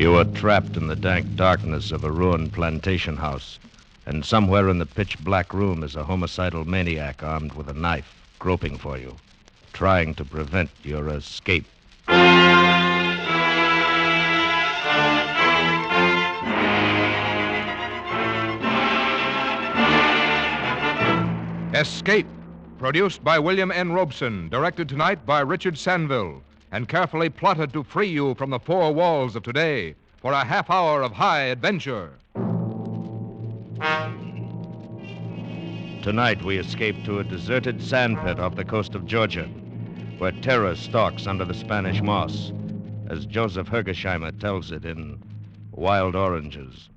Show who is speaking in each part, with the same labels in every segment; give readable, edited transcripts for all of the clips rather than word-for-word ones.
Speaker 1: You were trapped in the dank darkness of a ruined plantation house, and somewhere in the pitch-black room is a homicidal maniac armed with a knife, groping for you, trying to prevent your escape.
Speaker 2: Escape, produced by William N. Robeson, directed tonight by Richard Sanville, and carefully plotted to free you from the four walls of today for a half hour of high adventure.
Speaker 1: Tonight we escape to a deserted sandpit off the coast of Georgia, where terror stalks under the Spanish moss, as Joseph Hergesheimer tells it in Wild Oranges.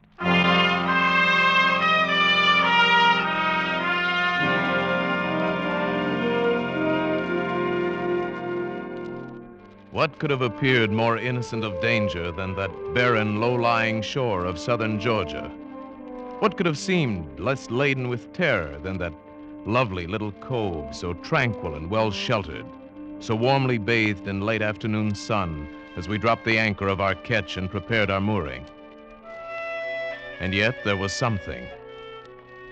Speaker 3: What could have appeared more innocent of danger than that barren, low-lying shore of southern Georgia? What could have seemed less laden with terror than that lovely little cove, so tranquil and well-sheltered, so warmly bathed in late afternoon sun as we dropped the anchor of our ketch and prepared our mooring? And yet there was something.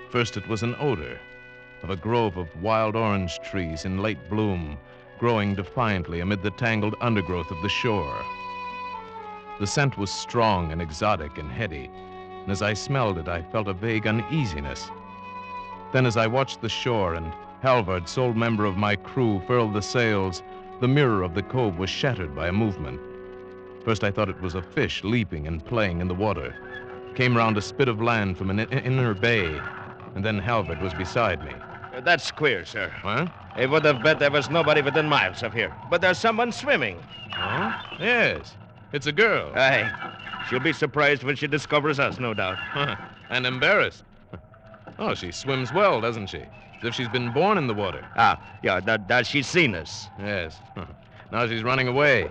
Speaker 3: First, it was an odor of a grove of wild orange trees in late bloom, growing defiantly amid the tangled undergrowth of the shore. The scent was strong and exotic and heady, and as I smelled it, I felt a vague uneasiness. Then as I watched the shore and Halvard, sole member of my crew, furled the sails, the mirror of the cove was shattered by a movement. First I thought it was a fish leaping and playing in the water. It came round a spit of land from an inner bay, and then Halvard was beside me.
Speaker 1: That's queer, sir.
Speaker 3: Huh?
Speaker 1: I would have bet there was nobody within miles of here. But there's someone swimming.
Speaker 3: Oh? Yes. It's a girl.
Speaker 1: Aye. She'll be surprised when she discovers us, no doubt.
Speaker 3: And embarrassed. Oh, she swims well, doesn't she? As if she's been born in the water.
Speaker 1: Yeah, that she's seen us.
Speaker 3: Yes. Now she's running away.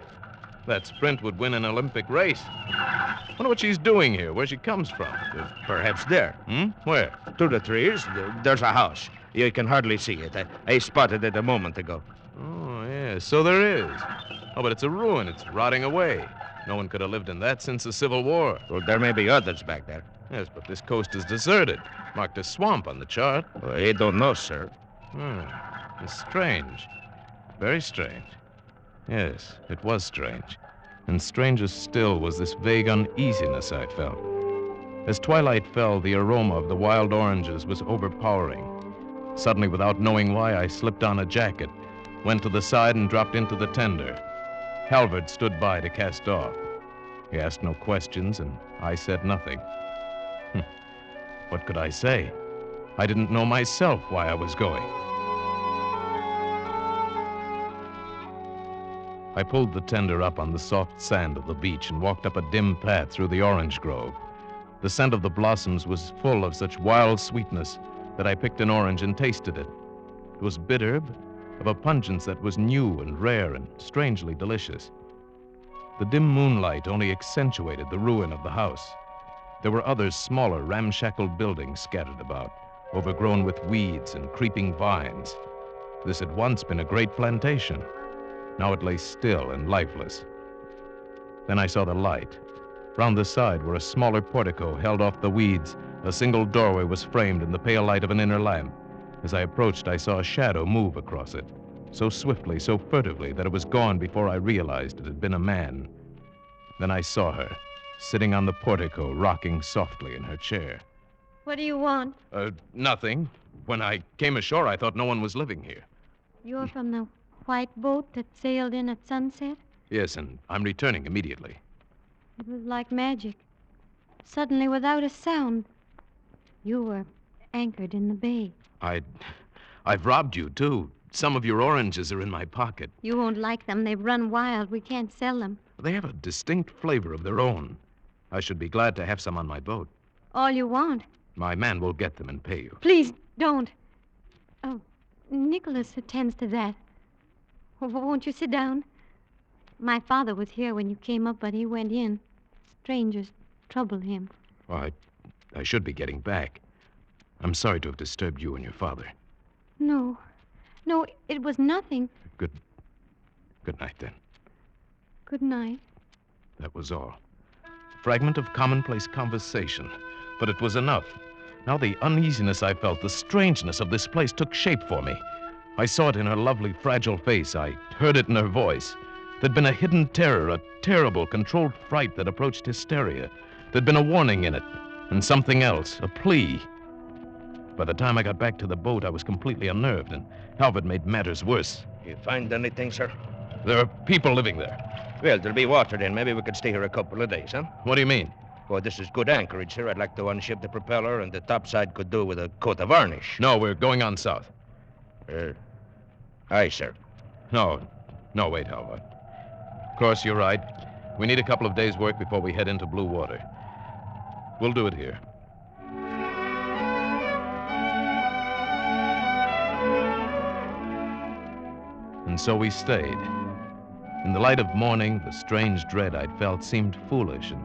Speaker 3: That sprint would win an Olympic race. Wonder what she's doing here, where she comes from.
Speaker 1: Perhaps there.
Speaker 3: Where?
Speaker 1: Through the trees, there's a house. You can hardly see it. I spotted it a moment ago.
Speaker 3: Oh, yes, so there is. Oh, but it's a ruin. It's rotting away. No one could have lived in that since the Civil War.
Speaker 1: Well, there may be others back there.
Speaker 3: Yes, but this coast is deserted. Marked as swamp on the chart.
Speaker 1: Well, I don't know, sir.
Speaker 3: It's strange. Very strange. Yes, it was strange. And stranger still was this vague uneasiness I felt. As twilight fell, the aroma of the wild oranges was overpowering. Suddenly, without knowing why, I slipped on a jacket, went to the side and dropped into the tender. Halvard stood by to cast off. He asked no questions, and I said nothing. What could I say? I didn't know myself why I was going. I pulled the tender up on the soft sand of the beach and walked up a dim path through the orange grove. The scent of the blossoms was full of such wild sweetness that I picked an orange and tasted it. It was bitter, but of a pungence that was new and rare and strangely delicious. The dim moonlight only accentuated the ruin of the house. There were other smaller, ramshackle buildings scattered about, overgrown with weeds and creeping vines. This had once been a great plantation. Now it lay still and lifeless. Then I saw the light. Round the side were a smaller portico held off the weeds. A single doorway was framed in the pale light of an inner lamp. As I approached, I saw a shadow move across it, so swiftly, so furtively, that it was gone before I realized it had been a man. Then I saw her, sitting on the portico, rocking softly in her chair.
Speaker 4: What do you want?
Speaker 3: Nothing. When I came ashore, I thought no one was living here.
Speaker 4: You're from the white boat that sailed in at sunset?
Speaker 3: Yes, and I'm returning immediately.
Speaker 4: It was like magic. Suddenly, without a sound, you were anchored in the bay.
Speaker 3: I've robbed you, too. Some of your oranges are in my pocket.
Speaker 4: You won't like them. They've run wild. We can't sell them.
Speaker 3: They have a distinct flavor of their own. I should be glad to have some on my boat.
Speaker 4: All you want.
Speaker 3: My man will get them and pay you.
Speaker 4: Please, don't. Oh, Nicholas attends to that. Won't you sit down? My father was here when you came up, but he went in. Strangers trouble him.
Speaker 3: Well, I should be getting back. I'm sorry to have disturbed you and your father.
Speaker 4: No, it was nothing.
Speaker 3: Good night, then.
Speaker 4: Good night.
Speaker 3: That was all. fragment of commonplace conversation. But it was enough. Now the uneasiness I felt, the strangeness of this place took shape for me. I saw it in her lovely, fragile face. I heard it in her voice. There'd been a hidden terror, a terrible, controlled fright that approached hysteria. There'd been a warning in it, and something else, a plea. By the time I got back to the boat, I was completely unnerved, and Halvard made matters worse.
Speaker 1: You find anything, sir?
Speaker 3: There are people living there.
Speaker 1: Well, there'll be water then. Maybe we could stay here a couple of days, huh?
Speaker 3: What do you mean?
Speaker 1: Well, this is good anchorage, sir. I'd like to unship the propeller, and the topside could do with a coat of varnish.
Speaker 3: No, we're going on south.
Speaker 1: Aye, sir.
Speaker 3: No, wait, Halvard. Of course, you're right. We need a couple of days' work before we head into blue water. We'll do it here. And so we stayed. In the light of morning, the strange dread I'd felt seemed foolish, and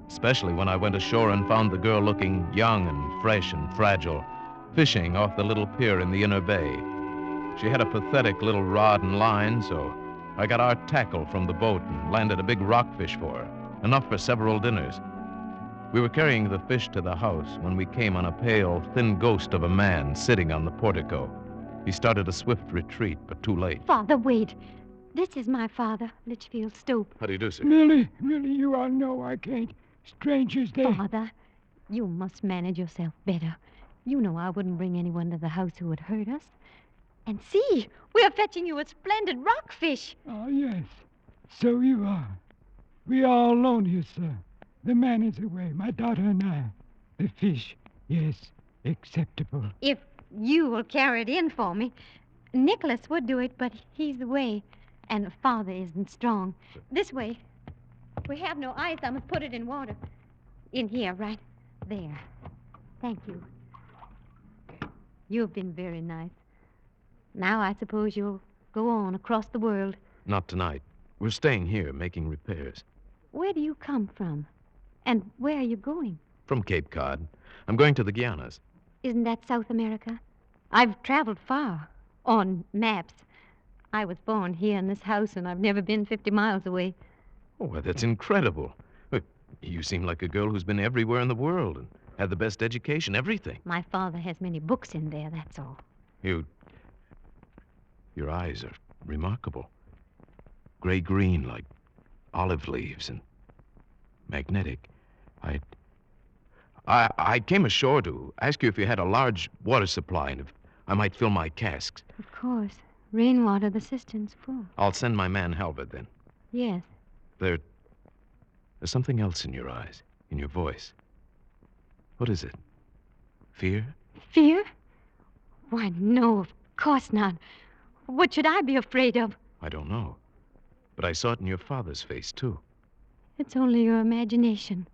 Speaker 3: especially when I went ashore and found the girl looking young and fresh and fragile, fishing off the little pier in the inner bay. She had a pathetic little rod and line, so I got our tackle from the boat and landed a big rockfish for her, enough for several dinners. We were carrying the fish to the house when we came on a pale, thin ghost of a man sitting on the portico. He started a swift retreat, but too late.
Speaker 4: Father, wait. This is my father, Litchfield Stope.
Speaker 3: How do you do, sir?
Speaker 5: Millie, you all know I can't. Strangers, they...
Speaker 4: Father, you must manage yourself better. You know I wouldn't bring anyone to the house who would hurt us. And see, we're fetching you a splendid rockfish.
Speaker 5: Oh, yes. So you are. We are alone here, sir. The man is away, my daughter and I. The fish, yes, acceptable.
Speaker 4: If you will carry it in for me. Nicholas would do it, but he's away. And Father isn't strong. This way. We have no ice. I must put it in water. In here, right there. Thank you. You've been very nice. Now I suppose you'll go on across the world.
Speaker 3: Not tonight. We're staying here, making repairs.
Speaker 4: Where do you come from? And where are you going?
Speaker 3: From Cape Cod. I'm going to the Guianas.
Speaker 4: Isn't that South America? I've traveled far. On maps. I was born here in this house, and I've never been 50 miles away.
Speaker 3: Oh, well, that's incredible. Look, you seem like a girl who's been everywhere in the world and had the best education, everything.
Speaker 4: My father has many books in there, that's all.
Speaker 3: Your eyes are remarkable. Gray-green, like olive leaves, and magnetic. I came ashore to ask you if you had a large water supply and if I might fill my casks.
Speaker 4: Of course. Rainwater, the cistern's full.
Speaker 3: I'll send my man Halvard then.
Speaker 4: Yes.
Speaker 3: There's something else in your eyes, in your voice. What is it? Fear?
Speaker 4: Fear? Why, no, of course not. What should I be afraid of?
Speaker 3: I don't know. But I saw it in your father's face, too.
Speaker 4: It's only your imagination.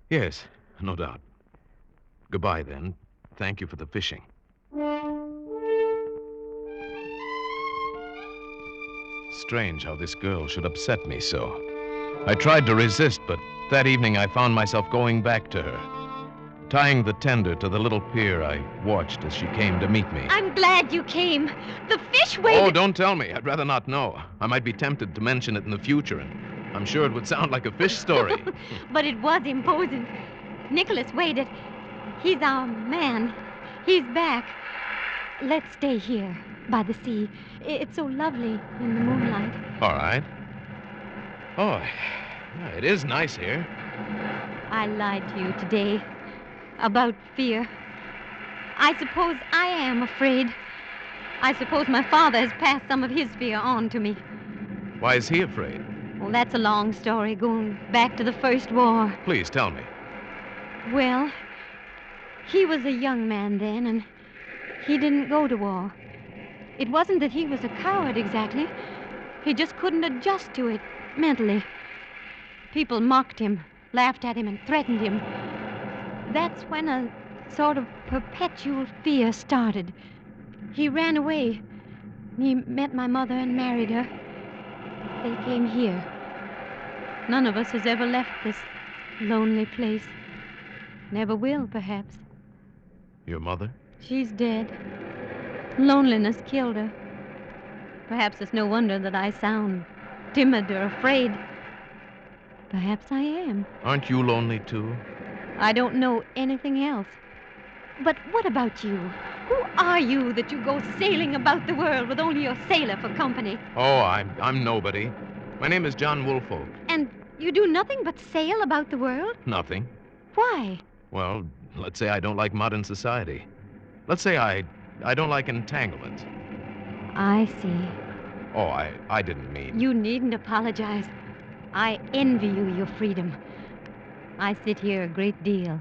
Speaker 3: Yes, no doubt. Goodbye, then. Thank you for the fishing. Strange how this girl should upset me so. I tried to resist, but that evening I found myself going back to her. Tying the tender to the little pier, I watched as she came to meet me.
Speaker 4: I'm glad you came. The fish waited...
Speaker 3: Oh, don't tell me. I'd rather not know. I might be tempted to mention it in the future, and I'm sure it would sound like a fish story.
Speaker 4: But it was imposing. Nicholas waited. He's our man. He's back. Let's stay here, by the sea. It's so lovely in the moonlight.
Speaker 3: All right. Oh, yeah, it is nice here.
Speaker 4: I lied to you today about fear. I suppose I am afraid. I suppose my father has passed some of his fear on to me.
Speaker 3: Why is he afraid?
Speaker 4: Well, that's a long story, going back to the First War.
Speaker 3: Please tell me.
Speaker 4: Well, he was a young man then, and he didn't go to war. It wasn't that he was a coward exactly. He just couldn't adjust to it mentally. People mocked him, laughed at him, and threatened him. That's when a sort of perpetual fear started. He ran away. He met my mother and married her. They came here. None of us has ever left this lonely place. Never will, perhaps.
Speaker 3: Your mother?
Speaker 4: She's dead. Loneliness killed her. Perhaps it's no wonder that I sound timid or afraid. Perhaps I am.
Speaker 3: Aren't you lonely, too?
Speaker 4: I don't know anything else. But what about you? Who are you that you go sailing about the world with only your sailor for company?
Speaker 3: Oh, I'm nobody. My name is John Woolfolk.
Speaker 4: And you do nothing but sail about the world?
Speaker 3: Nothing.
Speaker 4: Why?
Speaker 3: Well, let's say I don't like modern society. Let's say I don't like entanglements.
Speaker 4: I see.
Speaker 3: Oh, I didn't mean...
Speaker 4: You needn't apologize. I envy you your freedom. I sit here a great deal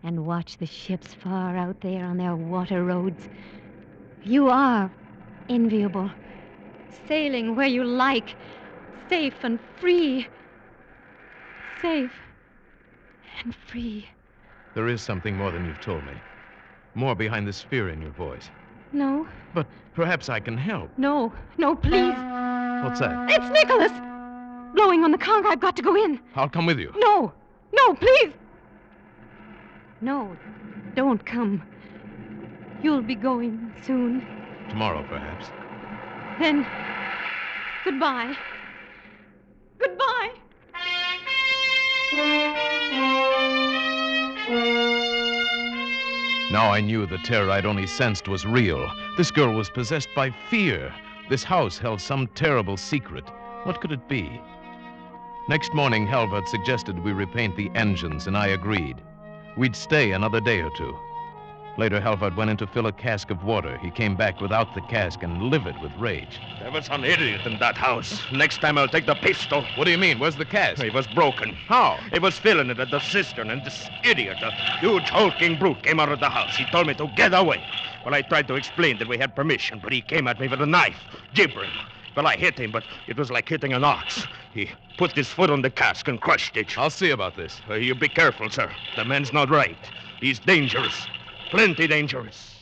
Speaker 4: and watch the ships far out there on their water roads. You are enviable, sailing where you like, safe and free. Safe and free.
Speaker 3: There is something more than you've told me. More behind this fear in your voice.
Speaker 4: No,
Speaker 3: But perhaps I can help.
Speaker 4: no, please.
Speaker 3: What's that?
Speaker 4: It's Nicholas! Blowing on the conch. I've got to go in.
Speaker 3: I'll come with you.
Speaker 4: No, please. No, don't come. You'll be going soon.
Speaker 3: Tomorrow, perhaps.
Speaker 4: Then, goodbye. Goodbye.
Speaker 3: Now I knew the terror I'd only sensed was real. This girl was possessed by fear. This house held some terrible secret. What could it be? Next morning, Halvard suggested we repaint the engines, and I agreed. We'd stay another day or two. Later, Halvard went in to fill a cask of water. He came back without the cask and livid with rage.
Speaker 1: There was an idiot in that house. Next time I'll take the pistol.
Speaker 3: What do you mean? Where's the cask?
Speaker 1: It was broken.
Speaker 3: How?
Speaker 1: He was filling it at the cistern, and this idiot, a huge hulking brute, came out of the house. He told me to get away. Well, I tried to explain that we had permission, but he came at me with a knife, gibbering. Well, I hit him, but it was like hitting an ox. He put his foot on the cask and crushed it.
Speaker 3: I'll see about this.
Speaker 1: You be careful, sir. The man's not right. He's dangerous. Plenty dangerous.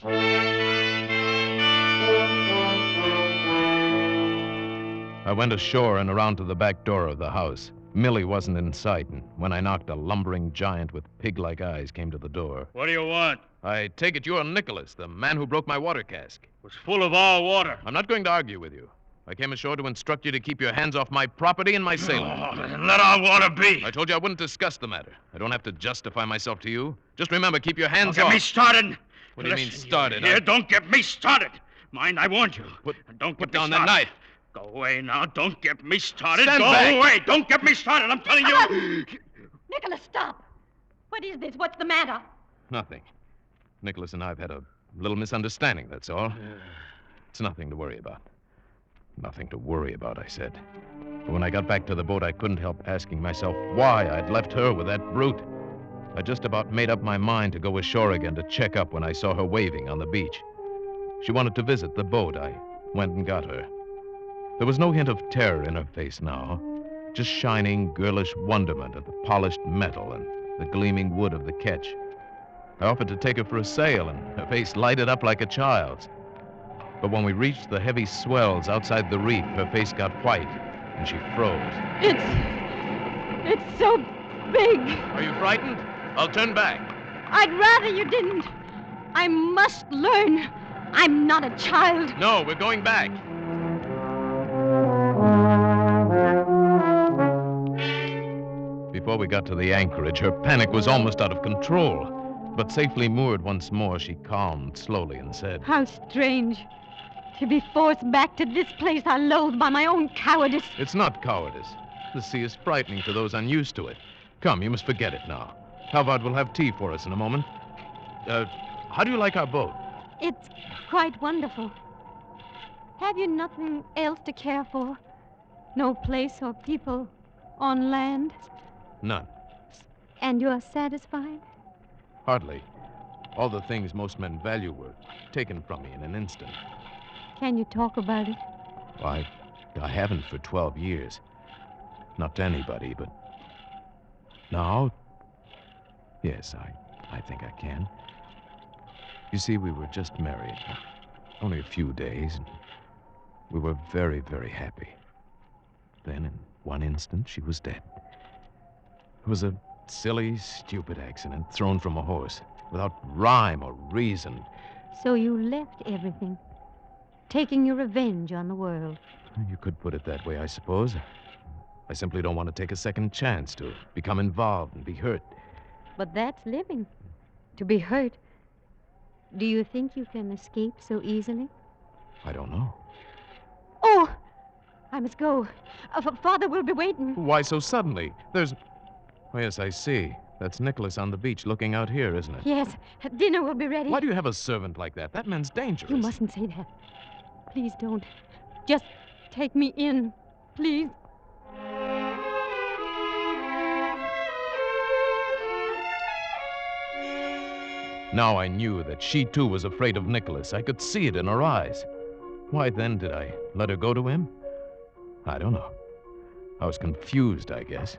Speaker 3: I went ashore and around to the back door of the house. Millie wasn't in sight, and when I knocked, a lumbering giant with pig-like eyes came to the door.
Speaker 6: What do you want?
Speaker 3: I take it you're Nicholas, the man who broke my water cask.
Speaker 6: It was full of all water.
Speaker 3: I'm not going to argue with you. I came ashore to instruct you to keep your hands off my property and my sailor.
Speaker 6: Oh, let our water be.
Speaker 3: I told you I wouldn't discuss the matter. I don't have to justify myself to you. Just remember, keep your hands
Speaker 6: Don't
Speaker 3: off.
Speaker 6: get me started.
Speaker 3: What do you mean,
Speaker 6: Listen,
Speaker 3: started?
Speaker 6: Here, don't get me started. Mind, I warned you. Don't
Speaker 3: put
Speaker 6: get me
Speaker 3: down that
Speaker 6: started.
Speaker 3: knife.
Speaker 6: Go away now. Don't get me started.
Speaker 3: Stand
Speaker 6: Go
Speaker 3: back.
Speaker 6: away. Don't get me started. I'm telling you.
Speaker 4: Nicholas, stop. What is this? What's the matter?
Speaker 3: Nothing. Nicholas and I have had a little misunderstanding, that's all. It's nothing to worry about. Nothing to worry about, I said. But when I got back to the boat, I couldn't help asking myself why I'd left her with that brute. I just about made up my mind to go ashore again to check up when I saw her waving on the beach. She wanted to visit the boat. I went and got her. There was no hint of terror in her face now, just shining, girlish wonderment at the polished metal and the gleaming wood of the ketch. I offered to take her for a sail, and her face lighted up like a child's. But when we reached the heavy swells outside the reef, her face got white, and she froze.
Speaker 4: It's so big.
Speaker 3: Are you frightened? I'll turn back.
Speaker 4: I'd rather you didn't. I must learn. I'm not a child.
Speaker 3: No, we're going back. Before we got to the anchorage, her panic was almost out of control. But safely moored once more, she calmed slowly and said,
Speaker 4: How strange. To be forced back to this place I loathe by my own cowardice.
Speaker 3: It's not cowardice. The sea is frightening to those unused to it. Come, you must forget it now. Halvard will have tea for us in a moment. How do you like our boat?
Speaker 4: It's quite wonderful. Have you nothing else to care for? No place or people on land?
Speaker 3: None.
Speaker 4: And you're satisfied?
Speaker 3: Hardly. All the things most men value were taken from me in an instant.
Speaker 4: Can you talk about it?
Speaker 3: I haven't for 12 years. Not to anybody, but now, yes, I think I can. You see, we were just married. Only a few days, and we were very, very happy. Then, in one instant, she was dead. It was a silly, stupid accident thrown from a horse, without rhyme or reason.
Speaker 4: So you left everything, taking your revenge on the world.
Speaker 3: You could put it that way, I suppose. I simply don't want to take a second chance to become involved and be hurt.
Speaker 4: But that's living. To be hurt. Do you think you can escape so easily?
Speaker 3: I don't know.
Speaker 4: Oh! I must go. Father will be waiting.
Speaker 3: Why so suddenly? There's... Oh, yes, I see. That's Nicholas on the beach looking out here, isn't it?
Speaker 4: Yes, dinner will be ready.
Speaker 3: Why do you have a servant like that? That man's dangerous.
Speaker 4: You mustn't say that. Please don't. Just take me in, please.
Speaker 3: Now I knew that she too was afraid of Nicholas. I could see it in her eyes. Why then did I let her go to him? I don't know. I was confused, I guess.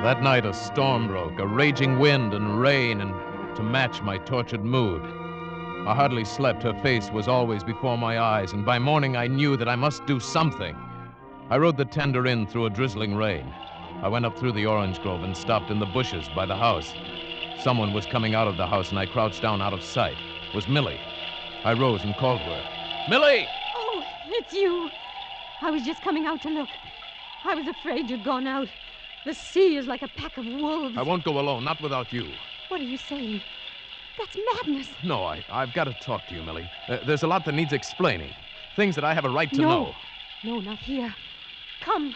Speaker 3: That night a storm broke, a raging wind and rain, and to match my tortured mood. I hardly slept. Her face was always before my eyes, and by morning I knew that I must do something. I rode the tender in through a drizzling rain. I went up through the orange grove and stopped in the bushes by the house. Someone was coming out of the house, and I crouched down out of sight. It was Millie. I rose and called to her. Millie!
Speaker 4: Oh, it's you. I was just coming out to look. I was afraid you'd gone out. The sea is like a pack of wolves.
Speaker 3: I won't go alone, not without you.
Speaker 4: What are you saying? That's madness.
Speaker 3: No, I've got to talk to you, Millie. There's a lot that needs explaining. Things that I have a right to know.
Speaker 4: No, not here. Come.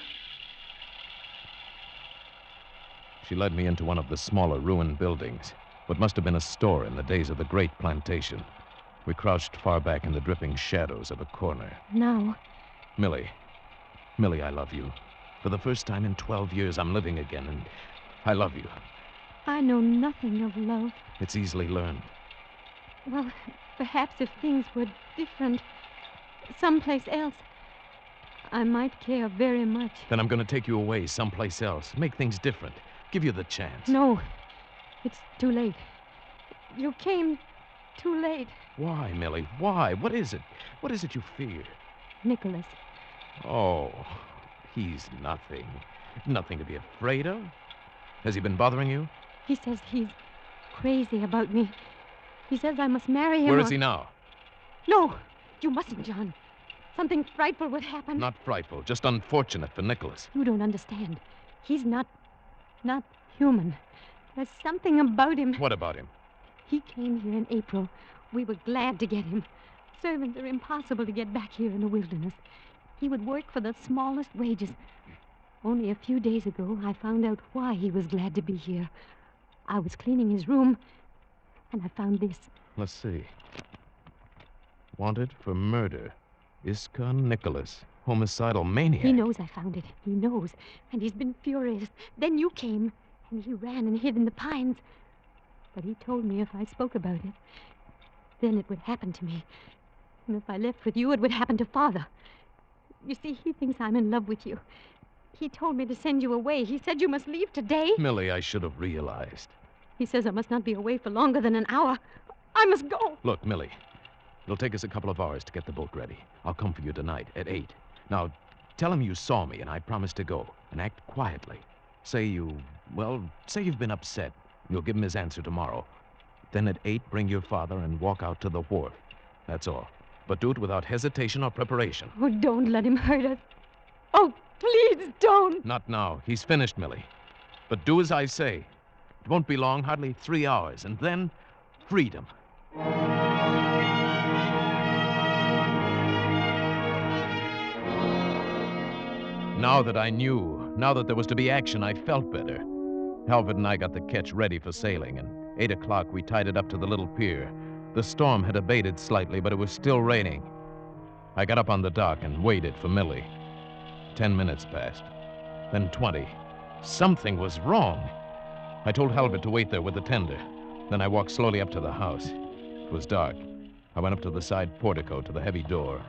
Speaker 3: She led me into one of the smaller ruined buildings, what must have been a store in the days of the Great Plantation. We crouched far back in the dripping shadows of a corner.
Speaker 4: Now.
Speaker 3: Millie, I love you. For the first time in 12 years, I'm living again, and I love you.
Speaker 4: I know nothing of love.
Speaker 3: It's easily learned.
Speaker 4: Well, perhaps if things were different, someplace else, I might care very much.
Speaker 3: Then I'm going to take you away someplace else, make things different, give you the chance.
Speaker 4: No, it's too late. You came too late.
Speaker 3: Why, Millie? Why? What is it? What is it you fear?
Speaker 4: Nicholas.
Speaker 3: Oh, he's nothing. Nothing to be afraid of. Has he been bothering you?
Speaker 4: He says he's crazy about me. He says I must marry him.
Speaker 3: Where is he now?
Speaker 4: No, you mustn't, John. Something frightful would happen.
Speaker 3: Not frightful, just unfortunate for Nicholas.
Speaker 4: You don't understand. He's not human. There's something about him.
Speaker 3: What about him?
Speaker 4: He came here in April. We were glad to get him. Servants are impossible to get back here in the wilderness. He would work for the smallest wages. Only a few days ago, I found out why he was glad to be here. I was cleaning his room, and I found this.
Speaker 3: Let's see. Wanted for murder. Iska Nicholas, homicidal maniac.
Speaker 4: He knows I found it. He knows. And he's been furious. Then you came, and he ran and hid in the pines. But he told me if I spoke about it, then it would happen to me. And if I left with you, it would happen to Father. You see, he thinks I'm in love with you. He told me to send you away. He said you must leave today.
Speaker 3: Millie, I should have realized.
Speaker 4: He says I must not be away for longer than an hour. I must go.
Speaker 3: Look, Millie, it'll take us a couple of hours to get the boat ready. I'll come for you tonight at 8. Now, tell him you saw me and I promised to go. And act quietly. Say you've been upset. You'll give him his answer tomorrow. Then at 8, bring your father and walk out to the wharf. That's all. But do it without hesitation or preparation.
Speaker 4: Oh, don't let him hurt us. Oh, please don't.
Speaker 3: Not now. He's finished, Millie. But do as I say. It won't be long, hardly 3 hours. And then, freedom. Now that I knew, now that there was to be action, I felt better. Halvard and I got the ketch ready for sailing, and 8 o'clock we tied it up to the little pier. The storm had abated slightly, but it was still raining. I got up on the dock and waited for Millie. 10 minutes passed, then 20. Something was wrong. I told Halvard to wait there with the tender. Then I walked slowly up to the house. It was dark. I went up to the side portico to the heavy door.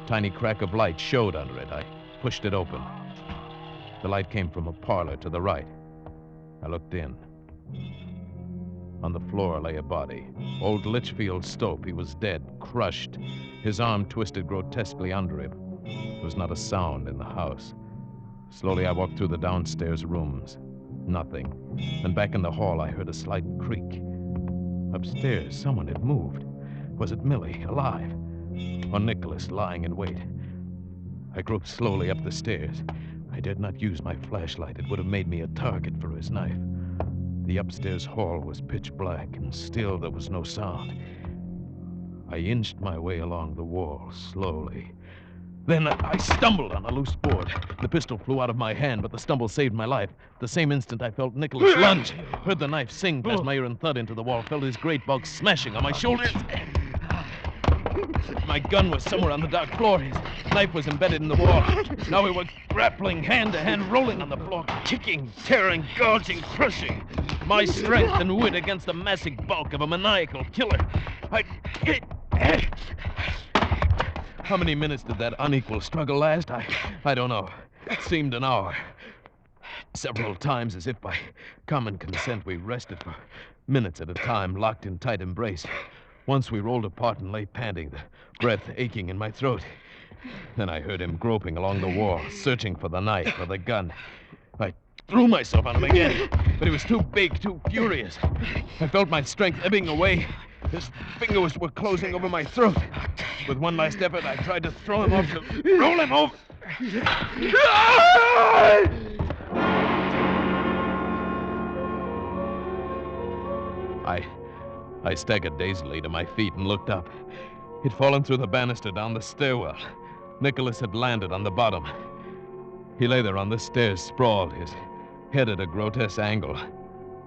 Speaker 3: A tiny crack of light showed under it. I pushed it open. The light came from a parlor to the right. I looked in. On the floor lay a body. Old Litchfield Stope. He was dead, crushed. His arm twisted grotesquely under him. There was not a sound in the house. Slowly I walked through the downstairs rooms. Nothing. Then back in the hall I heard a slight creak. Upstairs, someone had moved. Was it Millie, alive? Or Nicholas, lying in wait? I groped slowly up the stairs. I dared not use my flashlight. It would have made me a target for his knife. The upstairs hall was pitch black, and still there was no sound. I inched my way along the wall, slowly. Then I stumbled on a loose board. The pistol flew out of my hand, but the stumble saved my life. The same instant I felt Nicholas lunge. Heard the knife sing past my ear and thud into the wall. Felt his great bulk smashing on my shoulders. My gun was somewhere on the dark floor. His knife was embedded in the wall. Now we were grappling hand to hand, rolling on the floor, kicking, tearing, gouging, crushing. My strength and wit against the massive bulk of a maniacal killer. How many minutes did that unequal struggle last? I don't know. It seemed an hour. Several times, as if by common consent, we rested for minutes at a time, locked in tight embrace. Once we rolled apart and lay panting, the breath aching in my throat. Then I heard him groping along the wall, searching for the knife or the gun. I threw myself on him again, but he was too big, too furious. I felt my strength ebbing away. His fingers were closing over my throat. With one last effort, I tried to throw him off, to roll him over. I staggered dazedly to my feet and looked up. He'd fallen through the banister down the stairwell. Nicholas had landed on the bottom. He lay there on the stairs, sprawled, his head at a grotesque angle.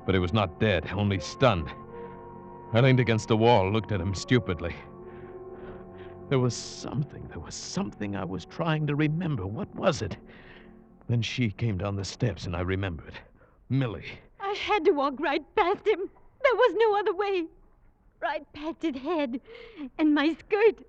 Speaker 3: But he was not dead, only stunned. I leaned against the wall, looked at him stupidly. There was something I was trying to remember. What was it? Then she came down the steps, and I remembered. Millie.
Speaker 4: I had to walk right past him. There was no other way. Right past his head and my skirt.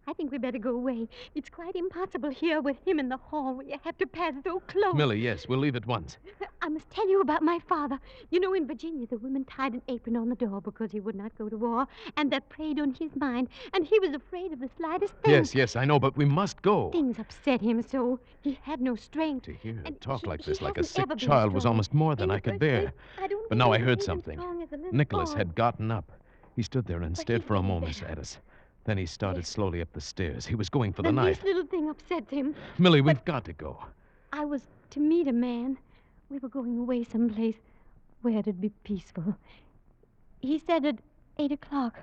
Speaker 4: I think we better go away. It's quite impossible here with him in the hall where you have to pass so close.
Speaker 3: Millie, yes, we'll leave at once.
Speaker 4: I must tell you about my father. You know, in Virginia, the women tied an apron on the door because he would not go to war, and that preyed on his mind, and he was afraid of the slightest thing.
Speaker 3: Yes, I know, but we must go.
Speaker 4: Things upset him so. He had no strength.
Speaker 3: To hear her
Speaker 4: And
Speaker 3: talk
Speaker 4: he-
Speaker 3: like
Speaker 4: he
Speaker 3: this, like a
Speaker 4: hasn't
Speaker 3: sick
Speaker 4: ever been
Speaker 3: child, was
Speaker 4: strong.
Speaker 3: almost more
Speaker 4: In
Speaker 3: than
Speaker 4: the
Speaker 3: I could
Speaker 4: first
Speaker 3: bear.
Speaker 4: place, I don't
Speaker 3: But
Speaker 4: think
Speaker 3: now I
Speaker 4: he
Speaker 3: heard
Speaker 4: was as
Speaker 3: something.
Speaker 4: strong as a little
Speaker 3: Nicholas
Speaker 4: boy.
Speaker 3: had gotten up. He stood there and
Speaker 4: But
Speaker 3: stared
Speaker 4: he
Speaker 3: for a
Speaker 4: didn't
Speaker 3: moment
Speaker 4: better.
Speaker 3: at us. Then he started slowly up the stairs. He was going for the
Speaker 4: Then
Speaker 3: knife.
Speaker 4: this little thing upset him.
Speaker 3: Millie, we've got to go.
Speaker 4: I was to meet a man. We were going away someplace where it'd be peaceful. He said at 8 o'clock.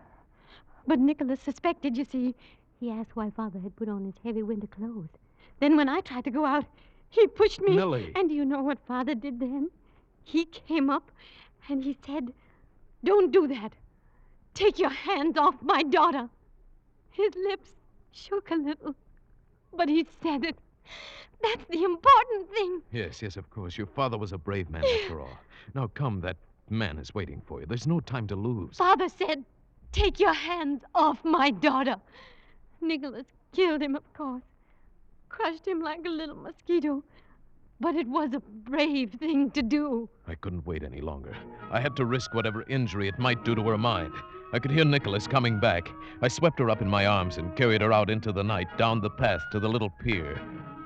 Speaker 4: But Nicholas suspected, you see. He asked why Father had put on his heavy winter clothes. Then when I tried to go out, he pushed me.
Speaker 3: Millie.
Speaker 4: And do you know what Father did then? He came up and he said, "Don't do that. Take your hands off my daughter." His lips shook a little, but he said it. That's the important thing.
Speaker 3: Yes, of course. Your father was a brave man after all. Now come, that man is waiting for you. There's no time to lose.
Speaker 4: Father said, "Take your hands off my daughter." Nicholas killed him, of course. Crushed him like a little mosquito. But it was a brave thing to do.
Speaker 3: I couldn't wait any longer. I had to risk whatever injury it might do to her mind. I could hear Nicholas coming back. I swept her up in my arms and carried her out into the night, down the path to the little pier.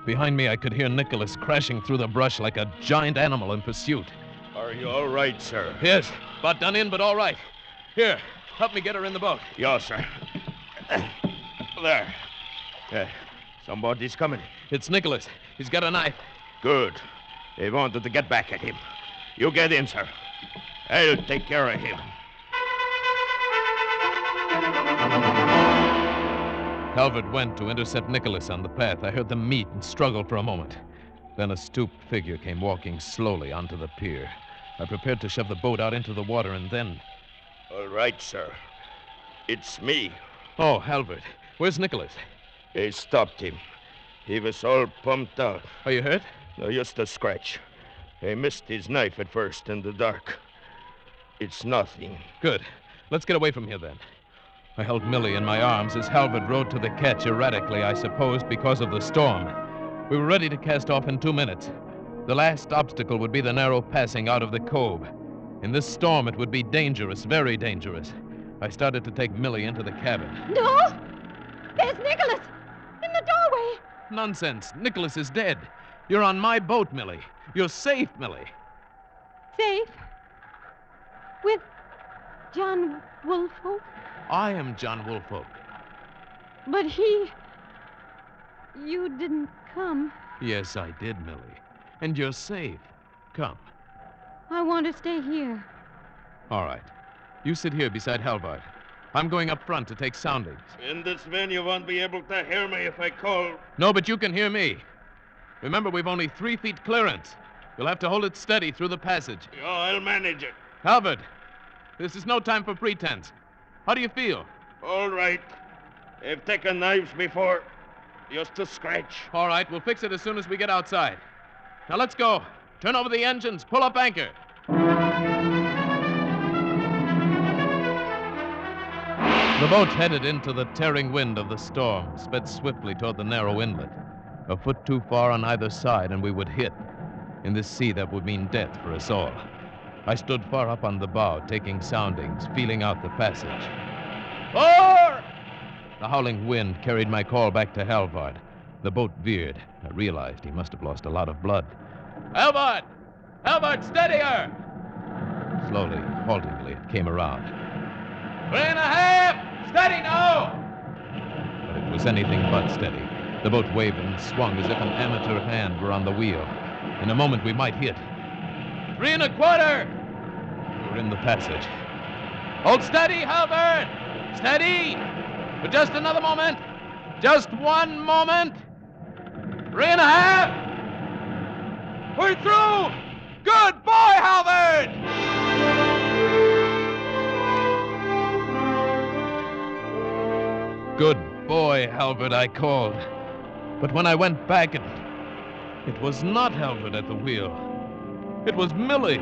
Speaker 3: Behind me, I could hear Nicholas crashing through the brush like a giant animal in pursuit.
Speaker 6: Are you all right, sir?
Speaker 3: Yes, about done in, but all right. Here, help me get her in the boat.
Speaker 6: Yes, sir. There. Somebody's coming.
Speaker 3: It's Nicholas. He's got a knife.
Speaker 6: Good. They wanted to get back at him. You get in, sir. I'll take care of him.
Speaker 3: Calvert went to intercept Nicholas on the path. I heard them meet and struggle for a moment. Then a stooped figure came walking slowly onto the pier. I prepared to shove the boat out into the water, and then...
Speaker 6: All right, sir. It's me.
Speaker 3: Oh, Halbert. Where's Nicholas?
Speaker 6: They stopped him. He was all pumped out.
Speaker 3: Are you hurt?
Speaker 6: No, just a scratch. I missed his knife at first in the dark. It's nothing.
Speaker 3: Good. Let's get away from here, then. I held Millie in my arms as Halbert rowed to the ketch erratically, I suppose, because of the storm. We were ready to cast off in 2 minutes. The last obstacle would be the narrow passing out of the cove. In this storm, it would be dangerous, very dangerous. I started to take Millie into the cabin.
Speaker 4: No! There's Nicholas! In the doorway!
Speaker 3: Nonsense. Nicholas is dead. You're on my boat, Millie. You're safe, Millie.
Speaker 4: Safe? With John Woolfolk?
Speaker 3: I am John Woolfolk.
Speaker 4: But you didn't come.
Speaker 3: Yes, I did, Millie. And you're safe. Come.
Speaker 4: I want to stay here.
Speaker 3: All right. You sit here beside Halvard. I'm going up front to take soundings.
Speaker 6: In this van, you won't be able to hear me if I call.
Speaker 3: No, but you can hear me. Remember, we've only 3 feet clearance. You'll have to hold it steady through the passage.
Speaker 6: Oh, I'll manage it.
Speaker 3: Halvard, this is no time for pretense. How do you feel?
Speaker 6: All right. I've taken knives before. Just to scratch.
Speaker 3: All right, we'll fix it as soon as we get outside. Now let's go. Turn over the engines. Pull up anchor. The boat headed into the tearing wind of the storm, sped swiftly toward the narrow inlet. A foot too far on either side, and we would hit. In this sea, that would mean death for us all. I stood far up on the bow, taking soundings, feeling out the passage. Fore! The howling wind carried my call back to Halvard. The boat veered. I realized he must have lost a lot of blood. Halvard! Halvard, steady her! Slowly, haltingly, it came around. 3.5! Steady now! But it was anything but steady. The boat waved and swung as if an amateur hand were on the wheel. In a moment, we might hit. 3.25! We were in the passage. Hold steady, Halvard! Steady! For just another moment. Just one moment. 3.5! We're through! Good boy, Halvard! Good boy, Halvard, I called. But when I went back, it was not Halvard at the wheel. It was Millie.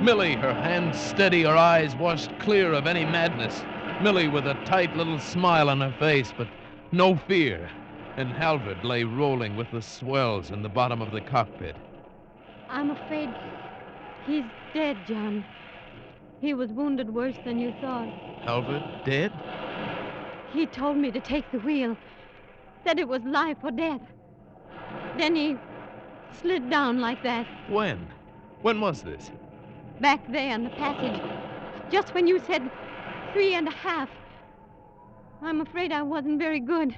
Speaker 3: Millie, her hands steady, her eyes washed clear of any madness. Millie with a tight little smile on her face, but no fear. And Halvard lay rolling with the swells in the bottom of the cockpit.
Speaker 4: I'm afraid he's dead, John. He was wounded worse than you thought.
Speaker 3: Halvard dead?
Speaker 4: He told me to take the wheel, that it was life or death. Then he slid down like that.
Speaker 3: When? When was this?
Speaker 4: Back there in the passage, just when you said 3.5. I'm afraid I wasn't very good,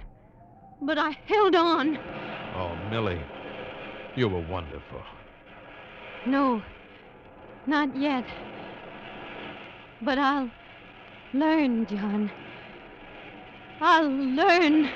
Speaker 4: but I held on.
Speaker 3: Oh, Millie, you were wonderful.
Speaker 4: No, not yet. But I'll learn, John. I'll learn.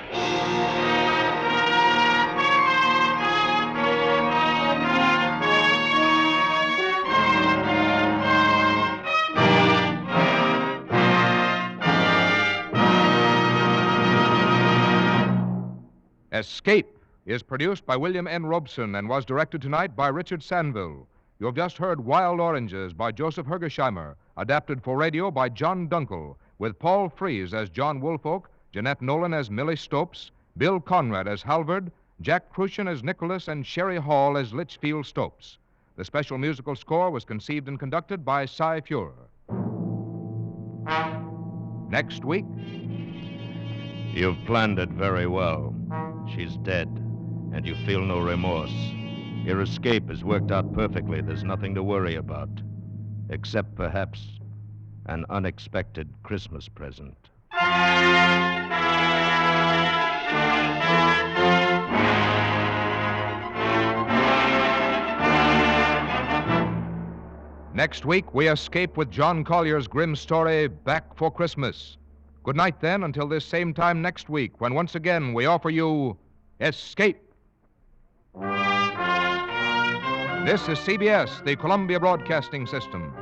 Speaker 2: Escape is produced by William N. Robeson and was directed tonight by Richard Sanville. You have just heard Wild Oranges by Joseph Hergesheimer, adapted for radio by John Dunkel, with Paul Frees as John Woolfolk, Jeanette Nolan as Millie Stopes, Bill Conrad as Halvard, Jack Crucian as Nicholas, and Sherry Hall as Litchfield Stopes. The special musical score was conceived and conducted by Cy Fuhrer. Next week.
Speaker 1: You've planned it very well. She's dead, and you feel no remorse. Your escape has worked out perfectly. There's nothing to worry about, except perhaps an unexpected Christmas present.
Speaker 2: Next week, we escape with John Collier's grim story, Back for Christmas. Good night, then, until this same time next week, when once again we offer you Escape. This is CBS, the Columbia Broadcasting System.